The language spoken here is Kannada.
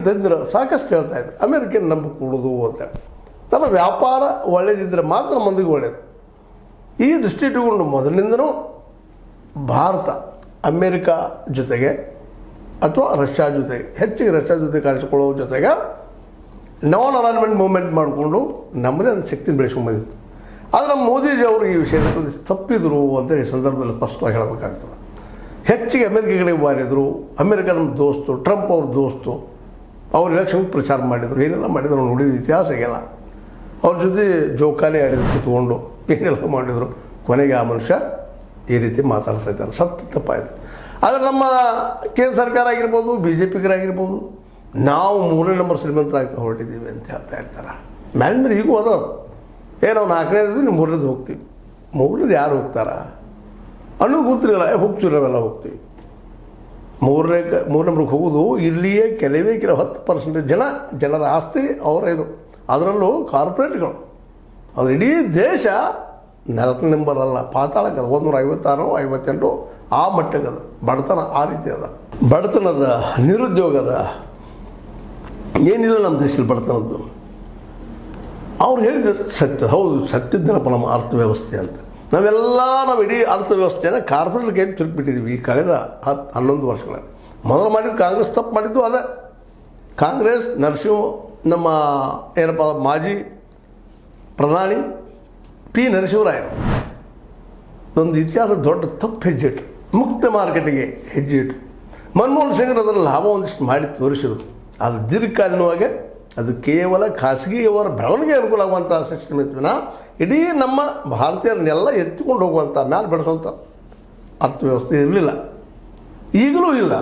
ತಜ್ಞರು ಸಾಕಷ್ಟು ಹೇಳ್ತಾ ಇದ್ರು ಅಮೇರಿಕನ್ ನಂಬಿಕೊಡೋದು ಅಂತೇಳಿ. ತನ್ನ ವ್ಯಾಪಾರ ಒಳ್ಳೆಯದಿದ್ದರೆ ಮಾತ್ರ ಮಂದಿಗೆ ಒಳ್ಳೆಯದು. ಈ ದೃಷ್ಟಿ ಇಟ್ಟುಕೊಂಡು ಮೊದಲಿಂದನೂ ಭಾರತ ಅಮೇರಿಕಾ ಜೊತೆಗೆ ಅಥವಾ ರಷ್ಯಾ ಜೊತೆಗೆ ಹೆಚ್ಚಿಗೆ ರಷ್ಯಾ ಜೊತೆ ಕಾಣಿಸಿಕೊಳ್ಳೋ ಜೊತೆಗೆ ನಾನ್ ಅಲೈನ್ಮೆಂಟ್ ಮೂವ್ಮೆಂಟ್ ಮಾಡಿಕೊಂಡು ನಮ್ಮದೇ ಒಂದು ಶಕ್ತಿನ ಬೆಳೆಸ್ಕೊಂಡು ಬಂದಿತ್ತು. ಆದರೆ ನಮ್ಮ ಮೋದಿಜಿ ಅವರು ಈ ವಿಷಯದಲ್ಲಿ ತಪ್ಪಿದ್ರು ಅಂತೇಳಿ ಈ ಸಂದರ್ಭದಲ್ಲಿ ಸ್ಪಷ್ಟವಾಗಿ ಹೇಳಬೇಕಾಗ್ತದೆ. ಹೆಚ್ಚಿಗೆ ಅಮೇರಿಕೆಗಳಿಗೆ ಬಾರಿದ್ರು. ಅಮೇರಿಕ ನಮ್ಮ ದೋಸ್ತು, ಟ್ರಂಪ್ ಅವ್ರ ದೋಸ್ತು, ಅವ್ರು ಎಲೆಕ್ಷನ್ ಪ್ರಚಾರ ಮಾಡಿದರು, ಏನೆಲ್ಲ ಮಾಡಿದ್ರು ನೋಡಿದ ಇತಿಹಾಸ ಈಗೆಲ್ಲ. ಅವ್ರ ಜೊತೆ ಜೋಕಾಲಿ ಆಡಿದ್ರು ಕೂತ್ಕೊಂಡು ಏನೆಲ್ಲ ಮಾಡಿದರು. ಕೊನೆಗೆ ಆ ಮನುಷ್ಯ ಈ ರೀತಿ ಮಾತಾಡ್ತಾ ಇದ್ದಾರೆ. ಸತ್ಯ ತಪ್ಪಾಯಿತು. ಆದರೆ ನಮ್ಮ ಕೇಂದ್ರ ಸರ್ಕಾರ ಆಗಿರ್ಬೋದು, ಬಿ ಜೆ ಪಿಗರಾಗಿರ್ಬೋದು, ನಾವು 3ನೇ ನಂಬರ್ ಶ್ರೀಮಂತರಾಗ್ತಾ ಹೊರಟಿದ್ದೀವಿ ಅಂತ ಹೇಳ್ತಾ ಇರ್ತಾರೆ. ಮೇಲೆ ಈಗೂ ಅದ ನಾವು 4ನೇದು ನೀವು 3ನೇದು ಹೋಗ್ತೀವಿ. 3ನೇದು ಯಾರು ಹೋಗ್ತಾರ ಅನ್ನೋದು ಗೊತ್ತಿರಲ್ಲ. ಹೋಗ್ತೀವಿ, ನಾವೆಲ್ಲ ಹೋಗ್ತೀವಿ. 3ನೇ ನಂಬರ್ಗೆ ಹೋಗೋದು ಇಲ್ಲಿಯೇ ಕೆಲವೇ 10% ಜನರ ಆಸ್ತಿ ಅವರ ಇದು. ಅದರಲ್ಲೂ ಕಾರ್ಪೊರೇಟ್ಗಳು. ಅದು ಇಡೀ ದೇಶ 4ನೇ ನಂಬರ್ ಅಲ್ಲ, ಪಾತಾಳಕ್ಕದ 156, 58 ಆ ಮಟ್ಟಕ್ಕದ. ಬಡತನ ಆ ರೀತಿ ಅದ. ಬಡತನದ, ನಿರುದ್ಯೋಗದ ಏನಿಲ್ಲ ನಮ್ಮ ದೇಶದಲ್ಲಿ ಬಡತನದ್ದು. ಅವ್ರು ಹೇಳಿದ ಸತ್ಯ, ಹೌದು ಸತ್ಯದ್ದನಪ್ಪ ನಮ್ಮ ಅರ್ಥವ್ಯವಸ್ಥೆ ಅಂತ. ನಾವು ಇಡೀ ಅರ್ಥವ್ಯವಸ್ಥೆಯನ್ನು ಕಾರ್ಪೊರೇಟ್ ಕೈಗೆ ತಿರುಗಿಬಿಟ್ಟಿದ್ದೀವಿ ಈ ಕಳೆದ 11 ವರ್ಷಗಳಲ್ಲಿ. ಮೊದಲು ಮಾಡಿದ್ದು ಕಾಂಗ್ರೆಸ್ ತಪ್ಪು ಮಾಡಿದ್ದು ಅದೇ. ಕಾಂಗ್ರೆಸ್ ನಮ್ಮ ಏನಪ್ಪ ಮಾಜಿ ಪ್ರಧಾನಿ ಪಿ ನರಸಿಂಹರಾಯರು ಒಂದು ಇತಿಹಾಸ ದೊಡ್ಡ ತಪ್ಪು ಹೆಜ್ಜೆ ಇಟ್ಟರು. ಮುಕ್ತ ಮಾರುಕಟ್ಟೆಗೆ ಹೆಜ್ಜೆ ಇಟ್ಟರು. ಮನಮೋಹನ್ ಸಿಂಗ್ರು ಅದರ ಲಾಭ ಒಂದಿಷ್ಟು ಮಾಡಿ ತೋರಿಸಿದರು. ಅದು ದೀರ್ಘಕಾಲೀನವಾಗಿ ಅದು ಕೇವಲ ಖಾಸಗಿಯವರ ಬೆಳವಣಿಗೆ ಅನುಕೂಲ ಆಗುವಂಥ ಸಿಸ್ಟಮ್ ಇರ್ತೀವಿ. ಇಡೀ ನಮ್ಮ ಭಾರತೀಯರನ್ನೆಲ್ಲ ಎತ್ತಿಕೊಂಡು ಹೋಗುವಂಥ ಮ್ಯಾಲೆ ಬೆಳೆಸುವಂಥ ಅರ್ಥವ್ಯವಸ್ಥೆ ಇರಲಿಲ್ಲ, ಈಗಲೂ ಇಲ್ಲ.